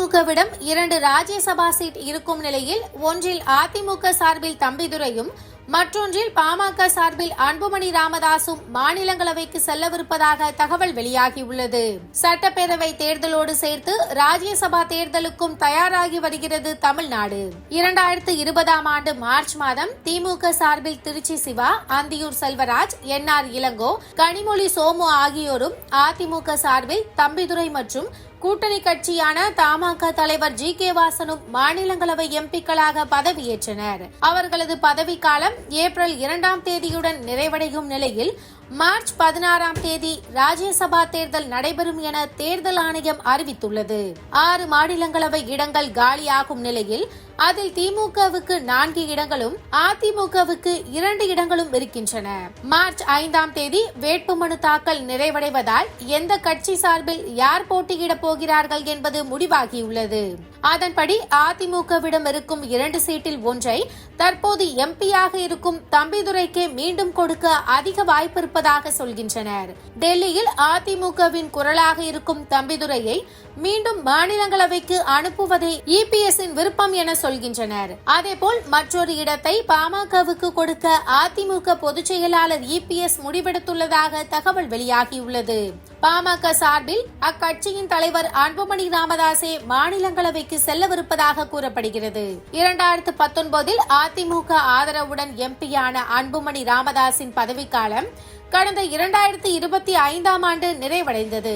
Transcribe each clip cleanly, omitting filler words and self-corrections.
அதிமுகவிடம் 2 Rajya Sabha seat இருக்கும் நிலையில் ஒன்றில் அதிமுக சார்பில் தம்பிதுரையும் மற்றொன்றில் பாமக சார்பில் அன்புமணி ராமதாசும் மாநிலங்களவைக்கு செல்லவிருப்பதாக தகவல் வெளியாகியுள்ளது. சட்டப்பேரவை தேர்தலோடு சேர்த்து ராஜ்யசபா தேர்தலுக்கும் தயாராகி வருகிறது தமிழ்நாடு. 2020ஆம் ஆண்டு மார்ச் மாதம் திமுக சார்பில் திருச்சி சிவா, அந்தியூர் செல்வராஜ், NR இளங்கோ, கனிமொழி சோமு ஆகியோரும் அதிமுக சார்பில் தம்பிதுரை மற்றும் கூட்டணி கட்சியான தமாக தலைவர் GK வாசனும் மாநிலங்களவை எம்பிக்களாக பதவியேற்றனர். அவர்களது பதவிக்காலம் ஏப்ரல் 2ஆம் தேதியுடன் நிறைவடையும் நிலையில் மார்ச் 16ஆம் தேதி ராஜ்யசபா தேர்தல் நடைபெறும் என தேர்தல் ஆணையம் அறிவித்துள்ளது. 6 மாநிலங்களவை இடங்கள் காலியாகும் நிலையில் அதில் திமுகவுக்கு 4 இடங்களும் அதிமுகவுக்கு 2 இடங்களும் இருக்கின்றன. மார்ச் 5ஆம் தேதி வேட்புமனு தாக்கல் நிறைவடைவதால் எந்த கட்சி சார்பில் யார் போட்டியிடப் போகிறார்கள் என்பது முடிவாகியுள்ளது. அதன்படி அதிமுகவிடம் இருக்கும் 2 சீட்டில் ஒன்றை தற்போது எம்பியாக இருக்கும் தம்பிதுரைக்கே மீண்டும் கொடுக்க அதிக வாய்ப்பு இருப்பதாக சொல்கின்றனர். டெல்லியில் அதிமுகவின் குரலாக இருக்கும் தம்பிதுரையை மீண்டும் மாநிலங்களவைக்கு அனுப்புவதே EPSன் விருப்பம் என சொல்கின்றனர். அதேபோல் மற்றொரு இடத்தை பாமகவுக்கு கொடுக்க அதிமுக பொதுச் செயலாளர் EPS முடிவெடுத்துள்ளதாக தகவல் வெளியாகியுள்ளது. பாமக சார்பில் அக்கட்சியின் தலைவர் அன்புமணி ராமதாசே மாநிலங்களவைக்கு செல்லவிருப்பதாக கூறப்படுகிறது. 2019இல் அதிமுக ஆதரவுடன் எம்பியான அன்புமணி ராமதாசின் பதவிக்காலம் கடந்த 2025ஆம் ஆண்டு நிறைவடைந்தது.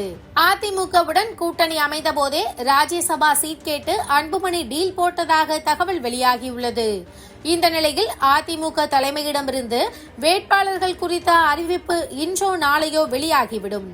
அதிமுகவுடன் கூட்டணி அமைந்த போதே ராஜ்யசபா சீட் கேட்டு அன்புமணி டீல் போட்டதாக தகவல் வெளியாகியுள்ளது. இந்த நிலையில் அதிமுக தலைமையிடமிருந்து வேட்பாளர்கள் குறித்த அறிவிப்பு இன்றோ நாளையோ வெளியாகிவிடும்.